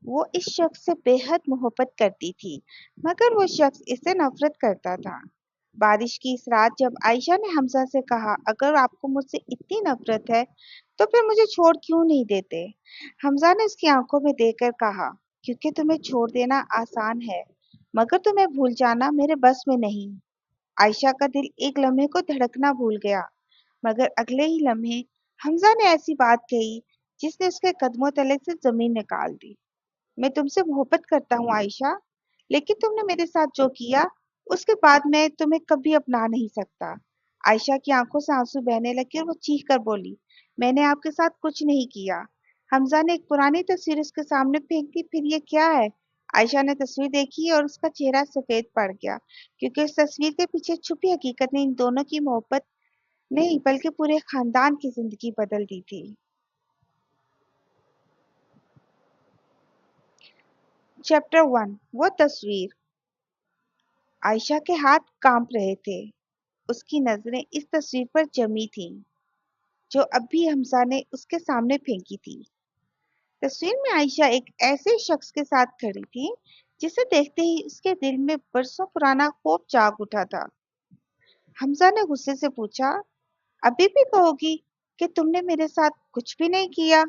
وہ इस शख्स से बेहद मोहब्बत करती थी, मगर वो शख्स इससे नफरत करता था। बारिश की इस रात जब आयशा ने हमजा से कहा, अगर आपको मुझसे इतनी नफरत है, तो फिर मुझे छोड़ क्यों नहीं देते? हमजा ने उसकी आंखों में देखकर कहा, क्योंकि तुम्हें छोड़ देना आसान है, मगर तुम्हें भूल जाना मेरे बस में नहीं। आयशा का दिल एक लम्हे को धड़कना भूल गया, मगर अगले ही लम्हे हमजा ने ऐसी बात कही जिसने उसके कदमों तले से जमीन निकाल दी। मैं तुमसे मोहब्बत करता हूँ आयशा, लेकिन तुमने मेरे साथ जो किया उसके बाद मैं तुम्हें कभी अपना नहीं सकता। आयशा की आंखों से आंसू बहने लगे और वो चीख कर बोली, मैंने आपके साथ कुछ नहीं किया। हमजा ने एक पुरानी तस्वीर उसके सामने फेंक दी। फिर ये क्या है? आयशा ने तस्वीर देखी और उसका चेहरा सफेद पड़ गया, क्योंकि उस तस्वीर के पीछे छुपी हकीकत ने इन दोनों की मोहब्बत नहीं बल्कि पूरे खानदान की जिंदगी बदल दी थी। चैप्टर 1। वो तस्वीर। आयशा के हाथ कांप रहे थे। उसकी नजरें इस तस्वीर पर जमी थीं, जो अभी हमजा ने उसके सामने फेंकी थी। तस्वीर में आयशा एक ऐसे शख्स के साथ खड़ी थी जिसे देखते ही उसके दिल में बरसों पुराना खौफ जाग उठा था। हमजा ने गुस्से से पूछा, अभी भी कहोगी कि तुमने मेरे साथ कुछ भी नहीं किया?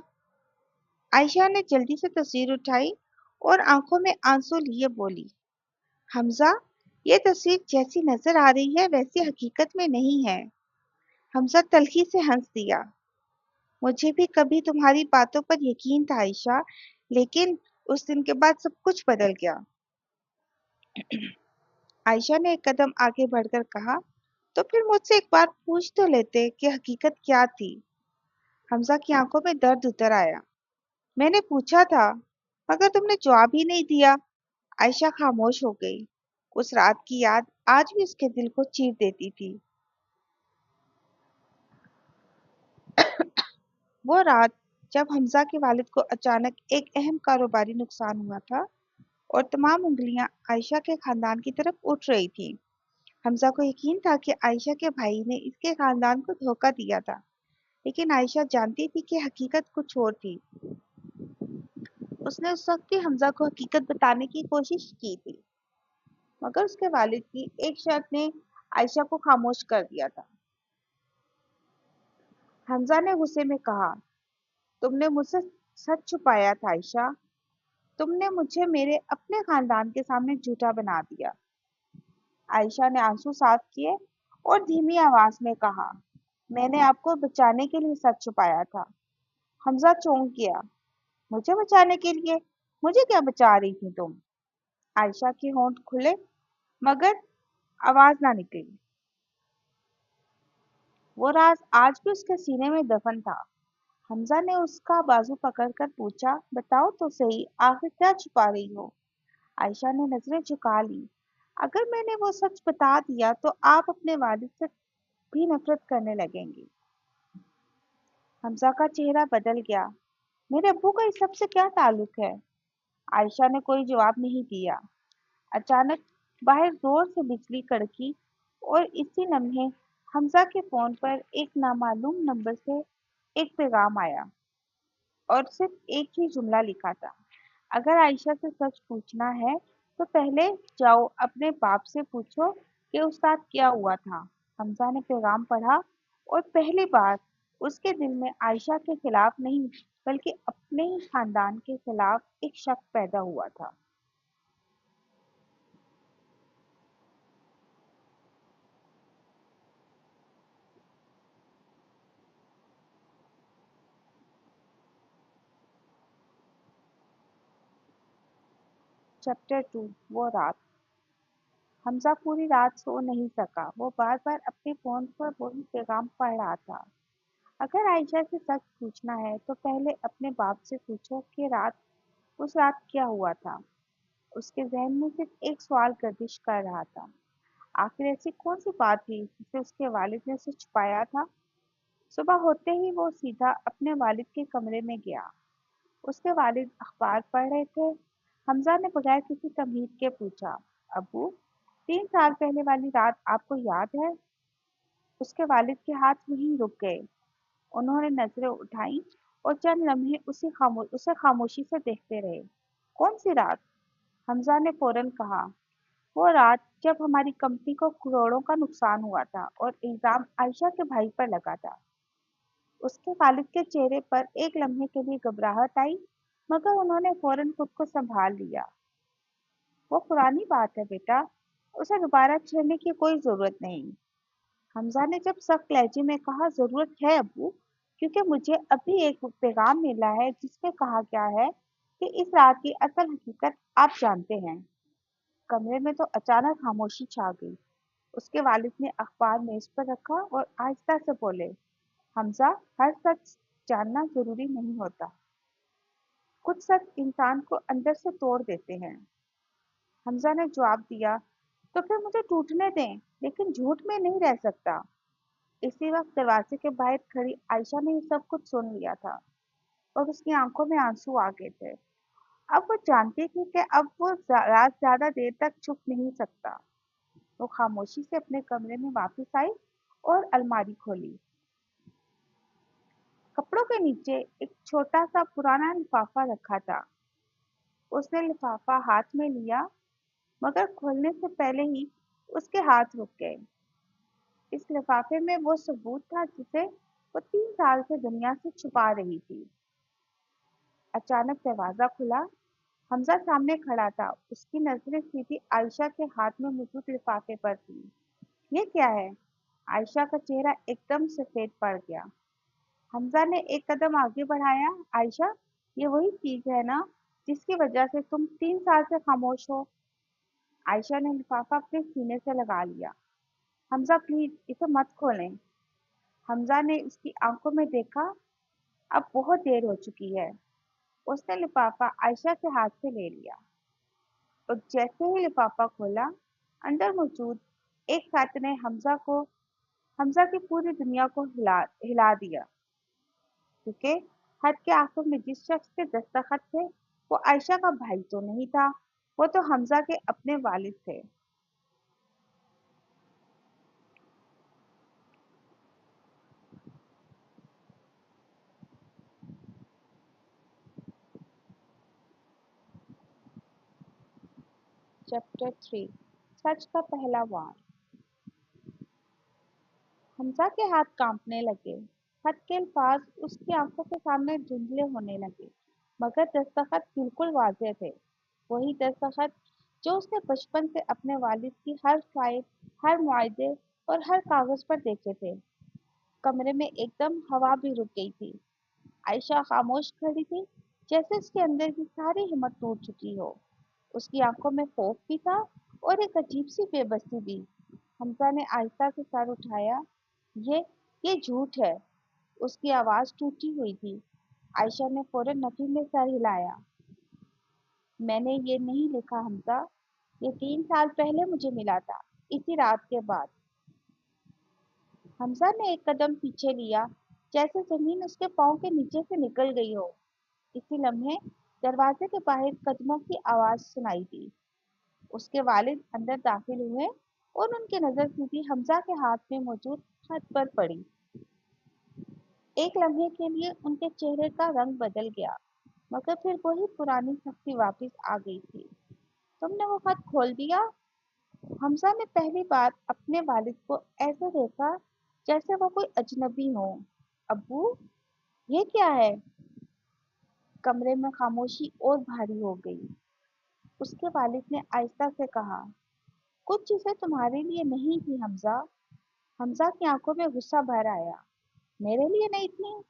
आयशा ने जल्दी से तस्वीर उठाई और आंखों में आंसू लिए बोली, हमजा, ये तस्वीर जैसी नजर आ रही है वैसी हकीकत में नहीं है। हमजा तल्खी से हंस दिया। मुझे भी कभी तुम्हारी बातों पर यकीन था आयशा, लेकिन उस दिन के बाद सब कुछ बदल गया। आयशा ने एक कदम आगे बढ़कर कहा, तो फिर मुझसे एक बार पूछ तो लेते कि हकीकत क्या थी। हमजा की आंखों में दर्द उतर आया। मैंने पूछा था, मगर तुमने जवाब ही नहीं दिया। आयशा खामोश हो गई। उस रात की याद आज भी उसके दिल को चीर देती थी। वो रात जब हमजा के वालिद को अचानक एक अहम कारोबारी नुकसान हुआ था और तमाम उंगलियां आयशा के खानदान की तरफ उठ रही थी। हमजा को यकीन था कि आयशा के भाई ने इसके खानदान को धोखा दिया था, लेकिन आयशा जानती थी कि हकीकत कुछ और थी। उसने उस वक्त भी हमजा को हकीकत बताने की कोशिश की थी, मगर उसके वालिद की एक शर्त ने आयशा को खामोश कर दिया था। हमजा ने गुस्से में कहा, तुमने मुझसे सच छुपाया था आयशा। तुमने मुझे मेरे अपने खानदान के सामने झूठा बना दिया। आयशा ने आंसू साफ किए और धीमी आवाज में कहा, मैंने आपको बचाने के लिए सच छुपाया था। हमजा चौंक गया। मुझे बचाने के लिए? मुझे क्या बचा रही थी तुम? आयशा के होंठ खुले, मगर आवाज ना निकली। वो राज आज भी उसके सीने में दफन था। हमजा ने उसका बाजू पकड़कर पूछा, बताओ तो सही, आखिर क्या छुपा रही हो? आयशा ने नजरें झुका ली। अगर मैंने वो सच बता दिया तो आप अपने वालिद से भी नफरत करने लगेंगी। हमजा का चेहरा बदल गया। मेरे अब्बू का इस सब से क्या ताल्लुक है? आयशा ने कोई जवाब नहीं दिया। अचानक बाहर जोर से बिजली कड़की और इसी लम्हे हमजा के फोन पर एक नामालूम नंबर से एक पैगाम आया और सिर्फ एक ही जुमला लिखा था, अगर आयशा से सच पूछना है तो पहले जाओ अपने बाप से पूछो कि उस रात क्या हुआ था। हमजा ने पैगाम पढ़ा और पहली बार उसके दिल में आयशा के खिलाफ नहीं बल्कि अपने ही खानदान के खिलाफ एक शक पैदा हुआ था। चैप्टर 2। वो रात। हमजा पूरी रात सो नहीं सका। वो बार बार अपने फोन पर वही पैगाम पढ़ रहा था, अगर आयशा से सच पूछना है तो पहले अपने बाप से पूछो कि उस रात क्या हुआ था। उसके जहन में सिर्फ एक सवाल गर्दिश कर रहा था, आखिर ऐसी कौन सी बात थी जिसे उसके वालिद ने उसे छुपाया था। सुबह होते ही वो सीधा अपने वालिद के कमरे में गया। उसके वालिद अखबार पढ़ रहे थे। हमजा ने बगैर किसी तमहीद के पूछा, अबू, 3 साल पहले वाली रात आपको याद है? उसके वालिद के हाथ वहीं रुक गए। उन्होंने नजरें उठाई और चंद लम्हे उसे खामोशी से देखते रहे। कौन सी रात? हमजा ने फौरन कहा। वो रात जब हमारी कंपनी को करोड़ों का नुकसान हुआ था और इल्जाम आयशा के भाई पर लगा था। उसके वालिद के चेहरे पर एक लम्हे के लिए घबराहट आई, मगर उन्होंने फौरन खुद को संभाल लिया। वो पुरानी बात है बेटा, उसे दोबारा छेड़ने की कोई जरूरत नहीं। हमजा ने जब सख्त लहजे में कहा, जरूरत है अब्बू, क्योंकि मुझे अभी एक पैगाम मिला है जिसमें कहा गया है कि इस रात की असल हकीकत आप जानते हैं। कमरे में तो अचानक खामोशी छा गई। उसके वालिद ने अखबार मेज पर रखा और आहिस्ता से बोले, हमजा, हर सच जानना जरूरी नहीं होता। कुछ सच इंसान को अंदर से तोड़ देते हैं। हमजा ने जवाब दिया, तो फिर मुझे टूटने दें, लेकिन झूठ में नहीं रह सकता। इसी वक्त दरवाजे के बाहर खड़ी आयशा ने ये सब कुछ सुन लिया था और उसकी आंखों में आंसू आ गए थे। अब वो जानती थी कि अब वो रात ज्यादा देर तक छुप नहीं सकता। वो खामोशी से अपने कमरे में वापस आई और अलमारी खोली। कपड़ों के नीचे एक छोटा सा पुराना लिफाफा रखा था। उसने लिफाफा हाथ में लिया, मगर खोलने से पहले ही उसके हाथ रुक गए। इस लिफाफे में वो सबूत था जिसे वो 3 साल से दुनिया से छुपा रही थी। अचानक दरवाजा खुला। हमजा सामने खड़ा था। उसकी नजरें सीधी आयशा के हाथ में मौजूद लिफाफे पर थी। ये क्या है? आयशा का चेहरा एकदम सफेद पड़ गया। हमजा ने एक कदम आगे बढ़ाया। आयशा, ये वही चीज है ना जिसकी वजह से तुम 3 साल से खामोश हो? आयशा ने लिफाफा अपने सीने से लगा लिया। हमजा, प्लीज इसे मत खोलें। हमजा ने उसकी आंखों में देखा। अब बहुत देर हो चुकी है। उसने लिफाफा आयशा के हाथ से ले लिया और जैसे ही लिफाफा खोला, अंदर मौजूद एक खत ने हमजा की पूरी दुनिया को हिला हिला दिया। क्योंकि खत के आखिर में जिस शख्स के दस्तखत थे, वो आयशा का भाई तो नहीं था, वो तो हमजा के अपने वालिद थे। चैप्टर 3। सच का पहला वार। हमजा के हाथ कांपने लगे। खत के अल्फाज उसकी आंखों के सामने धुंधले होने लगे, मगर दस्तखत बिल्कुल वाज़ेह थे। वही दस्तखत जो उसने बचपन से अपने वालिद की हर फाइल, हर मुआहदे और हर कागज पर देखे थे। कमरे में एकदम हवा भी रुक गई थी। आयशा खामोश खड़ी थी, जैसे उसके अंदर की सारी हिम्मत टूट चुकी हो। उसकी आंखों में खौफ भी था और एक अजीब सी बेबसी भी। हमजा ने आहिस्ता से सर उठाया। ये ये झूठ है। उसकी आवाज टूटी हुई थी। आयशा ने फौरन नफी में सर हिलाया। मैंने ये नहीं लिखा हमजा। ये 3 साल पहले मुझे मिला था, इसी रात के बाद। हमजा ने एक कदम पीछे लिया, जैसे जमीन उसके पाँव के नीचे से निकल गई हो। इसी लम्हे दरवाजे के बाहर कदमों की आवाज सुनाई दी। उसके वालिद अंदर दाखिल हुए और उनकी नजर सीधी हमजा के हाथ में मौजूद खत पर पड़ी। एक लम्हे के लिए उनके चेहरे का रंग बदल गया, मगर फिर वही पुरानी सख्ती वापस आ गई थी। तुमने वो खत खोल दिया? हमजा ने पहली बार अपने वालिद को ऐसे देखा जैसे वो कोई अजनबी हो। अब्बू, ये क्या है? कमरे में खामोशी और भारी हो गई। उसके वालिद ने आहिस्ता से कहा, कुछ चीजें तुम्हारे लिए नहीं थी हमजा। हमजा की आंखों में गुस्सा भर आया। मेरे लिए नहीं थी?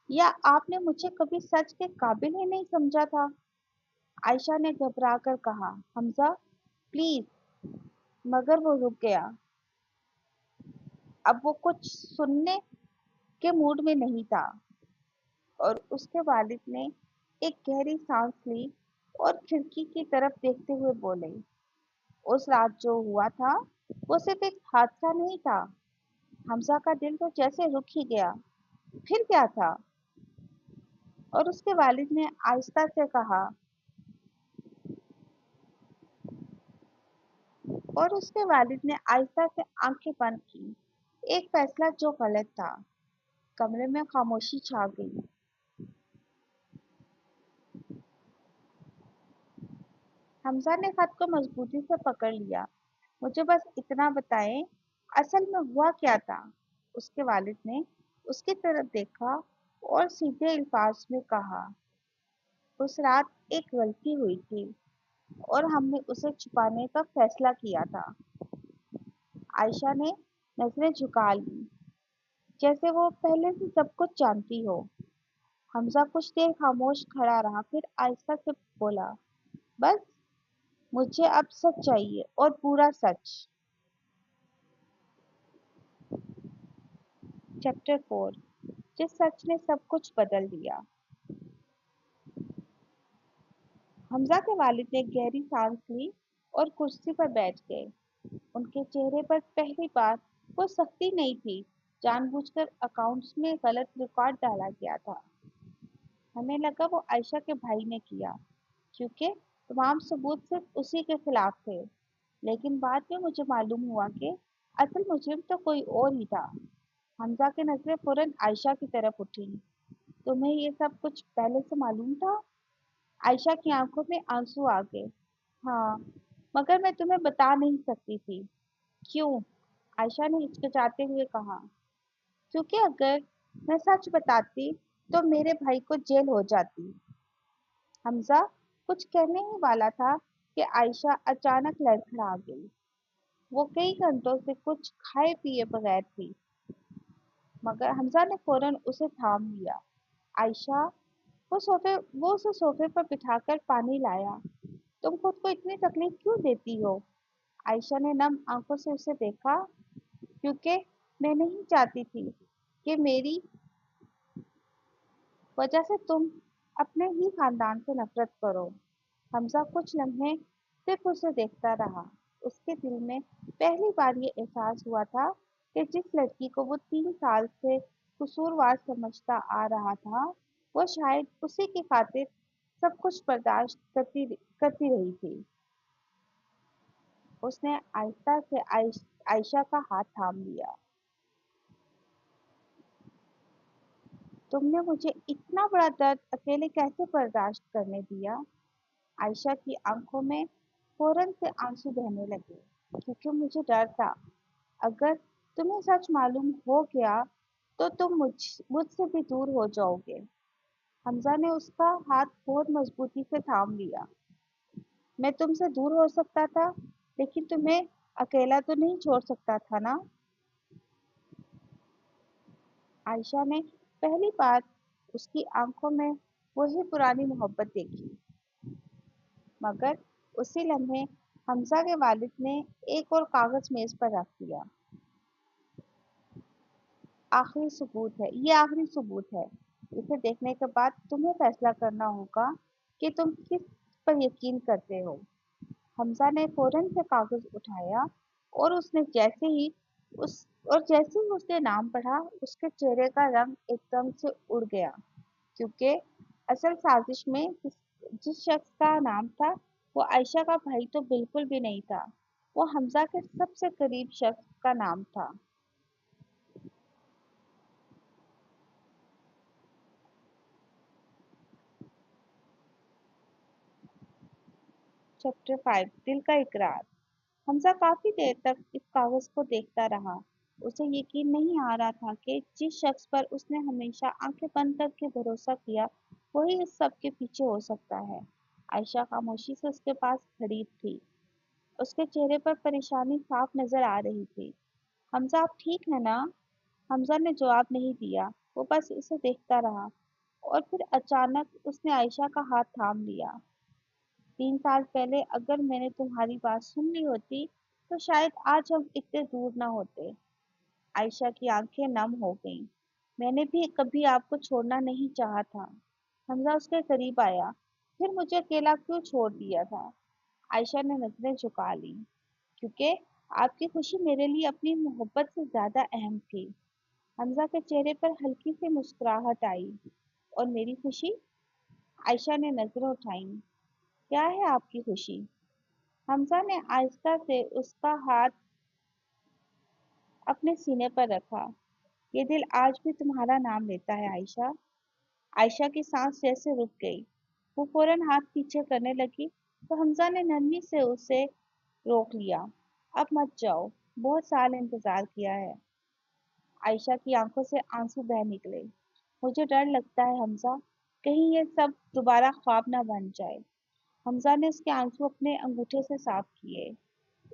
या आपने मुझे कभी सच के काबिल ही नहीं समझा था? आयशा ने घबरा कर कहा, हमजा प्लीज। मगर वो रुक गया। अब वो कुछ सुनने के मूड में नहीं था और उसके वालिद ने एक गहरी सांस ली और खिड़की की तरफ देखते हुए बोले, उस रात जो हुआ था वो सिर्फ एक हादसा नहीं था। हमजा का दिल तो जैसे रुक ही गया। फिर क्या था? और उसके वालिद ने आहिस्ता से कहा, और उसके वालिद ने आहिस्ता से आंखें बंद की। एक फैसला जो गलत था। कमरे में खामोशी छा गई। हमजा ने खत को मजबूती से पकड़ लिया। मुझे बस इतना बताएं, असल में हुआ क्या था? उसके वालिद ने उसकी तरफ देखा और सीधे अल्फाज में कहा, उस रात एक गलती हुई थी और हमने उसे छुपाने का फैसला किया था। आयशा ने नजरें झुका ली, जैसे वो पहले से सब कुछ जानती हो। हमजा कुछ देर खामोश खड़ा रहा, फिर आहिस्ता से बोला, बस मुझे अब सच चाहिए और पूरा सच। चैप्टर 4, जिस सच ने सब कुछ बदल दिया। हमजा के वालिद ने गहरी सांस ली और कुर्सी पर बैठ गए। उनके चेहरे पर पहली बार वो सख्ती नहीं थी। जानबूझकर अकाउंट्स में गलत रिकॉर्ड डाला गया था। हमें लगा वो आयशा के भाई ने किया, क्योंकि तमाम सबूत सिर्फ उसी के खिलाफ थे। लेकिन बाद में मुझे मालूम हुआ कि असल मुजरिम तो कोई और ही था। हमजा की नजरें फौरन आयशा की तरफ उठी। तुम्हें ये सब कुछ पहले से मालूम था? आयशा की आंखों में आंसू आ गए। हाँ, मगर मैं तुम्हें बता नहीं सकती थी। क्यों? आयशा ने हिचकिचाते हुए कहा। क्योंकि अगर मैं सच बताती तो मेरे भाई को जेल हो जाती। हमजा कुछ कहने ही वाला था कि आयशा अचानक लड़खड़ा गई। वो कई घंटों से कुछ खाए पिए बगैर थी, मगर हमजा ने फौरन उसे थाम लिया। आयशा, वो उसे सोफे पर बिठाकर पानी लाया। तुम खुद को इतनी तकलीफ क्यों देती हो? आयशा ने नम आंखों से उसे देखा। क्योंकि मैं नहीं चाहती थी कि मेरी वजह से तुम अपने ही खानदान से नफरत करो। हमजा कुछ लम्हे सिर्फ उसे देखता रहा। उसके दिल में पहली बार ये एहसास हुआ था कि जिस लड़की को वो 3 साल से कसूरवार समझता आ रहा था, वो शायद उसी की खातिर सब कुछ बर्दाश्त करती रही थी। उसने आहिस्ता से आयशा का हाथ थाम लिया। तुमने मुझे इतना बड़ा दर्द अकेले कैसे बर्दाश्त करने दिया? आयशा की आंखों में फौरन से आंसू बहने लगे। क्योंकि मुझे डर था, अगर तुम्हें सच मालूम हो गया तो तुम मुझसे भी दूर हो जाओगे। हमजा ने उसका हाथ बहुत मजबूती से थाम लिया। मैं तुमसे दूर हो सकता था, लेकिन तुम्हें अकेला तो नहीं छोड़ सकता था ना? आयशा ने पहली बार उसकी आंखों में वही पुरानी मोहब्बत देखी। मगर उसी लम्हे हमजा के वालिद ने एक और कागज मेज पर रख दिया। आखिरी सबूत है, ये आखिरी सबूत है। इसे देखने के बाद तुम्हें फैसला करना होगा कि तुम किस पर यकीन करते हो। हमजा ने फौरन से कागज उठाया और उस जैसे ही उसने नाम पढ़ा, उसके चेहरे का रंग एकदम से उड़ गया। क्योंकि असल साजिश में जिस शख्स का नाम था, वो आयशा का भाई तो बिल्कुल भी नहीं था। वो हमजा के सबसे करीब शख्स का नाम था। चैप्टर 5, दिल का इकरार। हमजा काफी देर तक इस कागज को देखता रहा। उसे यकीन नहीं आ रहा था कि जिस शख्स पर उसने हमेशा आंखें बंद करके भरोसा किया, वही इस सब के पीछे हो सकता है। आयशा खामोशी से उसके पास खड़ी थी। उसके चेहरे पर परेशानी साफ नजर आ रही थी। हमजा, आप ठीक है ना? हमजा ने जवाब नहीं दिया। वो बस उसे देखता रहा और फिर अचानक उसने आयशा का हाथ थाम लिया। 3 साल पहले अगर मैंने तुम्हारी बात सुन ली होती तो शायद आज हम इतने दूर ना होते। आयशा की आंखें नम हो गईं। मैंने भी कभी आपको छोड़ना नहीं चाहा था। हमजा उसके करीब आया। फिर मुझे अकेला क्यों छोड़ दिया था? आयशा ने नजरें झुका ली। क्योंकि आपकी खुशी मेरे लिए अपनी मोहब्बत से ज्यादा अहम थी। हमजा के चेहरे पर हल्की सी मुस्कुराहट आई। और मेरी खुशी? आयशा ने नजरें उठाईं। क्या है आपकी खुशी? हमजा ने आहिस्ता से उसका हाथ अपने सीने पर रखा। ये दिल आज भी तुम्हारा नाम लेता है आयशा। आयशा की सांस जैसे रुक गई। वो फौरन हाथ पीछे करने लगी। तो हमजा ने नरमी से उसे रोक लिया। अब मत जाओ, बहुत साल इंतजार किया है। आयशा की आंखों से आंसू बह निकले। मुझे डर लगता है हमजा, कहीं ये सब दोबारा ख्वाब ना बन जाए। हमजा ने उसके आंसू अपने अंगूठे से साफ किए।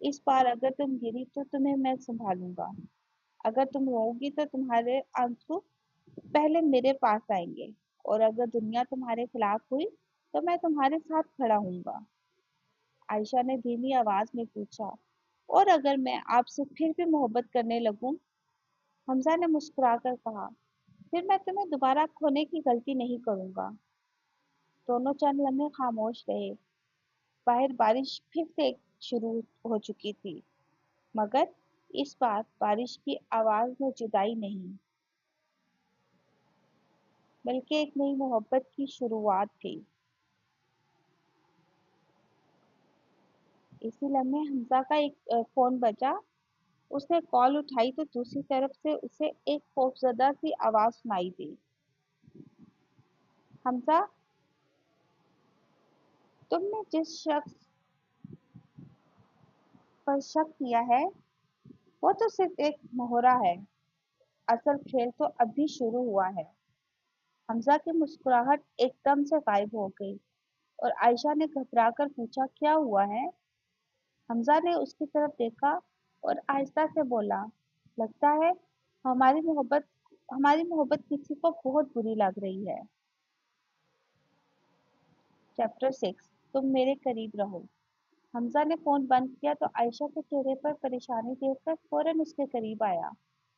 इस बार अगर तुम गिरी तो तुम्हें मैं संभालूंगा। अगर तुम रोओगी तो तुम्हारे आंसू पहले मेरे पास आएंगे, और अगर दुनिया तुम्हारे खिलाफ हुई तो मैं तुम्हारे साथ खड़ा हूंगा। आयशा ने धीमी आवाज में पूछा, और अगर मैं आपसे फिर भी मोहब्बत करने लगूं? हमजा ने मुस्कुराकर कहा, फिर मैं तुम्हें दोबारा खोने की गलती नहीं करूंगा। दोनों चंद लम्हे खामोश रहे। बाहर बारिश फिर से शुरू हो चुकी थी, मगर इस बार बारिश की आवाज में जुदाई नहीं, बल्कि एक नई मोहब्बत की शुरुआत थी। इसी लम्हे हमजा का एक फोन बजा। उसने कॉल उठाई तो दूसरी तरफ से उसे एक खौफजदा सी आवाज सुनाई दी। हमजा, तुमने जिस शख्स पर शक किया है वो तो सिर्फ एक मोहरा है, असल खेल तो अभी शुरू हुआ है। हमजा की मुस्कुराहट एकदम से गायब हो गई, और आयशा ने घबराकर पूछा, क्या हुआ है? हमजा ने उसकी तरफ देखा और आहिस्ता से बोला, लगता है हमारी मोहब्बत हमारी मोहब्बत किसी को बहुत बुरी लग रही है। चैप्टर 6, तुम मेरे करीब रहो। हमजा ने फोन बंद किया तो आयशा के चेहरे पर परेशानी देखकर फौरन उसके करीब आया।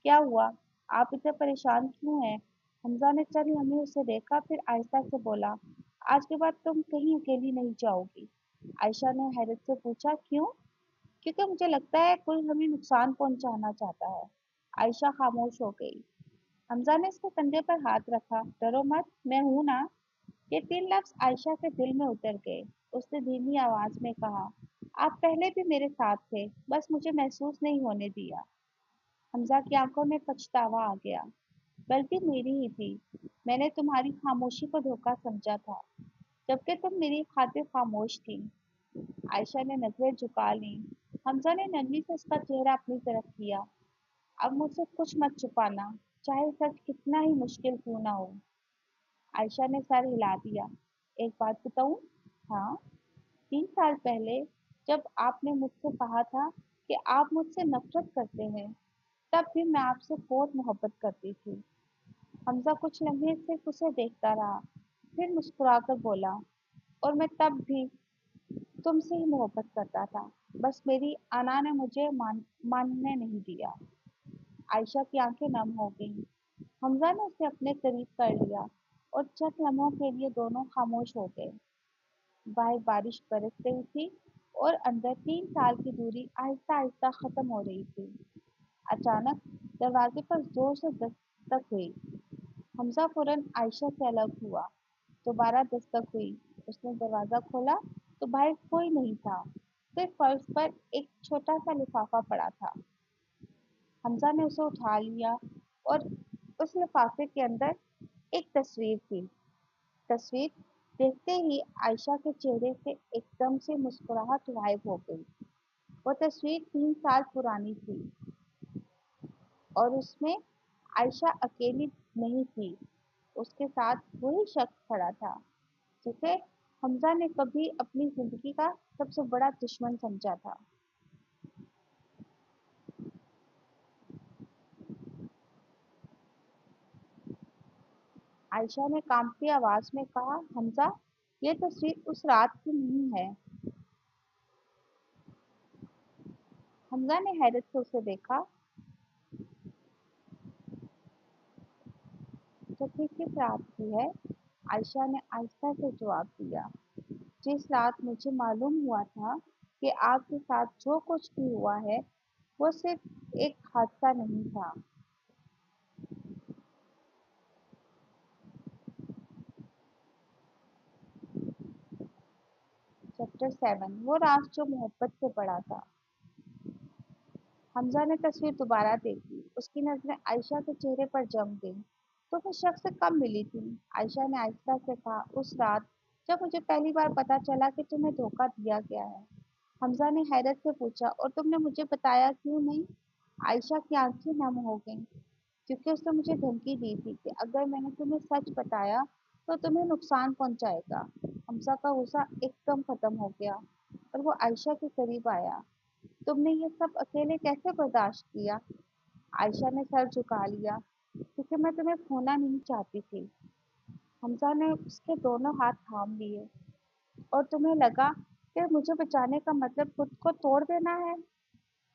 क्या हुआ? आप इतने परेशान क्यों हैं? हमजा ने चंद लम्हे उसे देखा, फिर आहिस्ता से बोला, आज के बाद तुम कहीं अकेली नहीं जाओगी। आयशा ने हैरत से पूछा, क्यों? क्योंकि मुझे लगता है कोई हमें नुकसान पहुंचाना चाहता है। आयशा खामोश हो गई। हमजा ने उसके कंधे पर हाथ रखा। डरो मत, मैं हूं ना। ये 3 लफ्ज आयशा के दिल में उतर गए। उसने धीमी आवाज में कहा, आप पहले भी मेरे साथ थे, बस मुझे महसूस नहीं होने दिया। हमजा की आंखों में पछतावा आ गया। गलती मेरी ही थी। मैंने तुम्हारी खामोशी को धोखा समझा था, जबकि तुम मेरी खातिर खामोश थी। आयशा ने नजरें झुका ली। हमजा ने नरमी से उसका चेहरा अपनी तरफ किया। अब मुझसे कुछ मत छुपाना, चाहे सच कितना ही मुश्किल क्यों ना हो। आयशा ने सर हिला दिया। एक बात बताऊं? हाँ। 3 साल पहले जब आपने मुझसे कहा था कि आप मुझसे नफरत करते हैं, तब भी मैं आपसे बहुत मोहब्बत करती थी। हमजा कुछ लम्हे सिर्फ उसे देखता रहा, फिर मुस्कुराकर बोला, और मैं तब भी तुमसे ही मोहब्बत करता था, बस मेरी अना ने मुझे मानने नहीं दिया। आयशा की आंखें नम हो गईं। हमजा ने उसे अपने करीब कर लिया, और चंद लम्हों के लिए दोनों खामोश हो गए। बाहर बारिश बरस रही थी, और अंदर 3 साल की दूरी आहिस्ता आहिस्ता खत्म हो रही थी। अचानक दरवाजे पर जोर से दस्तक हुई। हमजा फौरन आयशा से अलग हुआ। दोबारा दस्तक हुई। उसने दरवाजा खोला तो बाहर कोई नहीं था, सिर्फ फर्श पर एक छोटा सा लिफाफा पड़ा था। हमजा ने उसे उठा लिया, और उस लिफाफे के अंदर एक तस्वीर थी। तस्वीर देखते ही आयशा के चेहरे से एकदम से मुस्कुराहट गायब हो गई। वो तस्वीर 3 साल पुरानी थी, और उसमें आयशा अकेली नहीं थी। उसके साथ वही शख्स खड़ा था जिसे हमजा ने कभी अपनी जिंदगी का सबसे बड़ा दुश्मन समझा था। आयशा ने कांपती आवाज में कहा, हमजा, ये तस्वीर उस रात की नहीं है। हमजा ने हैरत से उसे देखा। तो फिर किस रात की है? आयशा ने आहिस्ता से जवाब दिया, जिस रात मुझे मालूम हुआ था कि आपके साथ जो कुछ भी हुआ है वो सिर्फ एक हादसा नहीं था। चैप्टर 7, वो रात जो मोहब्बत से बड़ा था। हमजा ने तस्वीर दोबारा देखी। उसकी नजरें आयशा के चेहरे पर जम गईं। तुम उस शख्स से कब मिली थी? आयशा ने आहिस्ता से कहा, उस रात जब मुझे पहली बार पता चला कि तुम्हें धोखा दिया गया है। हमजा ने हैरत से पूछा, और तुमने मुझे बताया क्यों नहीं? आयशा की आंखें नम हो गईं, क्योंकि उसने मुझे धमकी दी थी कि अगर मैंने तुम्हें सच बताया तो तुम्हें नुकसान पहुंचाएगा। हमजा का गुस्सा एकदम खत्म हो गया और वो आयशा के करीब आया। तुमने ये सब अकेले कैसे बर्दाश्त किया? आयशा ने सर झुका लिया, क्योंकि मैं तुम्हें खोना नहीं चाहती थी। हमजा ने उसके दोनों हाथ थाम लिए। और तुम्हें लगा कि मुझे बचाने का मतलब खुद को तोड़ देना है?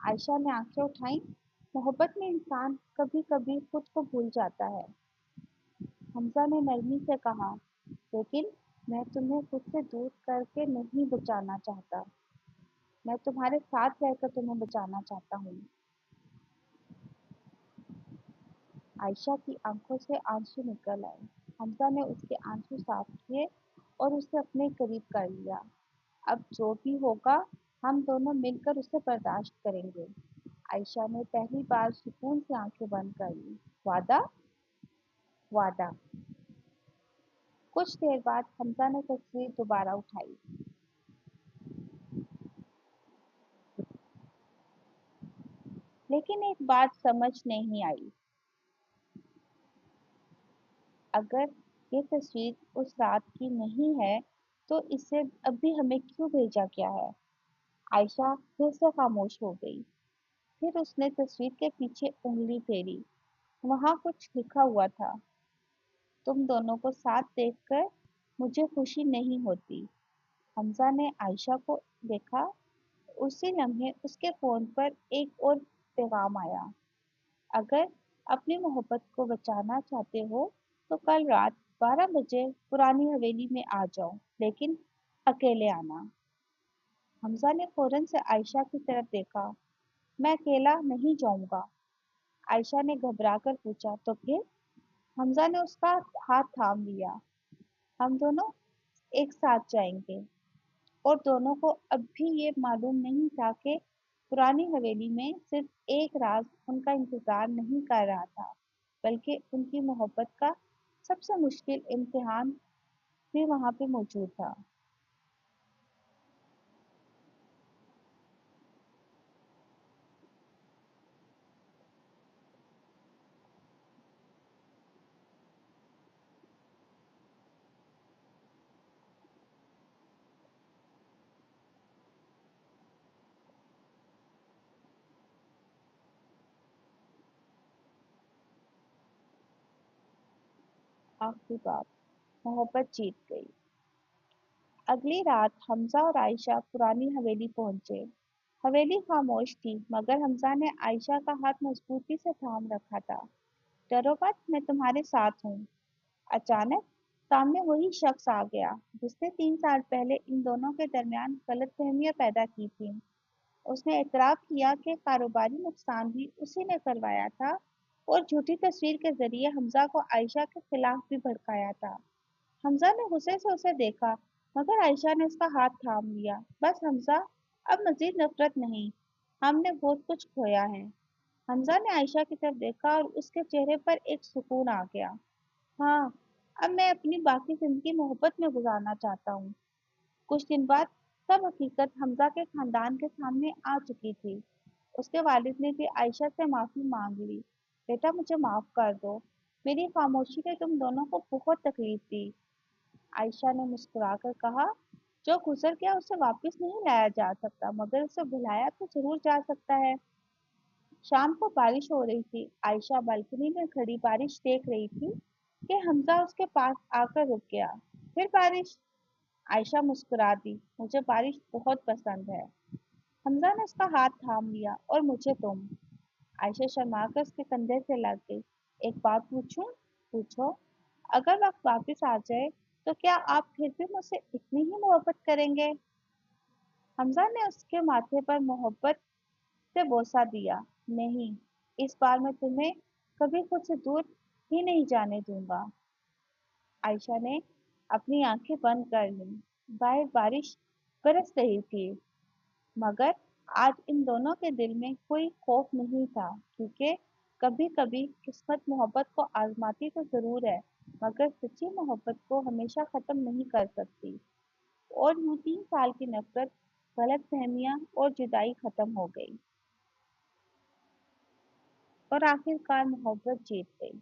आयशा ने आंखें उठाई। मोहब्बत में इंसान कभी कभी खुद को भूल जाता है। हमजा ने नरमी से कहा, लेकिन मैं तुम्हें खुद से दूर करके नहीं बचाना चाहता। मैं तुम्हारे साथ रहकर तुम्हें बचाना चाहता हूँ। आयशा की आंखों से आंसू निकल आए। हमजा ने उसके आंसू साफ किए और उसे अपने करीब कर लिया। अब जो भी होगा, हम दोनों मिलकर उसे बर्दाश्त करेंगे। आयशा ने पहली बार सुकून से आंखें बंद कर ली। वादा? वादा। कुछ देर बाद हमजा ने तस्वीर दोबारा उठाई। लेकिन एक बात समझ नहीं आई। अगर ये तस्वीर उस रात की नहीं है, तो इसे अभी हमें क्यों भेजा गया है? आयशा फिर से खामोश हो गई। फिर उसने तस्वीर के पीछे उंगली फेरी। वहां कुछ लिखा हुआ था। तुम दोनों को साथ देखकर मुझे खुशी नहीं होती। हमजा ने आयशा को देखा। उसी लम्हे उसके फोन पर एक और पैगाम आया। अगर अपनी मोहब्बत को बचाना चाहते हो तो कल रात 12 बजे पुरानी हवेली में आ जाओ, लेकिन अकेले आना। हमजा ने फौरन से आयशा की तरफ देखा। मैं अकेला नहीं जाऊंगा। आयशा ने घबराकर पूछा, तो फिर? हमजा ने उसका हाथ थाम लिया। हम दोनों एक साथ जाएंगे। और दोनों को अब भी ये मालूम नहीं था कि पुरानी हवेली में सिर्फ एक राज उनका इंतजार नहीं कर रहा था, बल्कि उनकी मोहब्बत का सबसे मुश्किल इम्तिहान भी वहां पे मौजूद था। आखिरी बात, मोहब्बत जीत गई। अगली रात हमजा और आयशा पुरानी हवेली पहुंचे। हवेली खामोश थी, मगर हमजा ने आयशा का हाथ मजबूती से थाम रखा था। डरो मत, मैं तुम्हारे साथ हूँ। अचानक सामने वही शख्स आ गया जिसने 3 साल पहले इन दोनों के दरमियान गलतफहमियां पैदा की थी। उसने इतराफ किया कि कारोबारी नुकसान भी उसी ने करवाया था और झूठी तस्वीर के जरिए हमजा को आयशा के खिलाफ भी भड़काया था। हमजा ने गुस्से से उसे देखा, मगर आयशा ने उसका हाथ थाम लिया। बस हमजा, अब मजीद नफरत नहीं। हमने बहुत कुछ खोया है। हमजा ने आयशा की तरफ देखा और उसके चेहरे पर एक सुकून आ गया। हाँ, अब मैं अपनी बाकी जिंदगी मोहब्बत में गुजारना चाहता हूँ। कुछ दिन बाद सब हकीकत हमजा के खानदान के सामने आ चुकी थी। उसके वालिद ने भी आयशा से माफी मांग ली। बेटा, मुझे माफ कर दो। मेरी खामोशी ने तुम दोनों को बहुत तकलीफ दी। आयशा ने मुस्कुराकर कहा, जो गुजर गया उसे वापस नहीं लाया जा सकता, मगर उसे भुलाया तो जरूर जा सकता है। शाम को बारिश हो रही थी। आयशा बालकनी में खड़ी बारिश देख रही थी कि हमजा उसके पास आकर रुक गया। फिर बारिश? आयशा मुस्कुरा दी। मुझे बारिश बहुत पसंद है। हमजा ने उसका हाथ थाम लिया। और मुझे तुम? आयशा शर्मा कर उसके कंधे से लग गई। एक बात पूछूं? पूछो। अगर वक्त वापस आ जाए तो क्या आप फिर भी मुझसे इतनी ही मोहब्बत करेंगे? हमजा ने उसके माथे पर मोहब्बत से बोसा दिया। नहीं, इस बार मैं तुम्हें कभी खुद से दूर ही नहीं जाने दूंगा। आयशा ने अपनी आंखें बंद कर लीं। बाहर बारिश बरस रही थी, मगर आज इन दोनों के दिल में कोई खौफ नहीं था, क्योंकि कभी कभी किस्मत मोहब्बत को आजमाती तो जरूर है, مگر سچی محبت کو ہمیشہ ختم نہیں کر سکتی، اور یوں 3 سال کی نفرت، غلط فہمیاں اور جدائی ختم ہو گئی، اور آخر کار محبت جیت گئی۔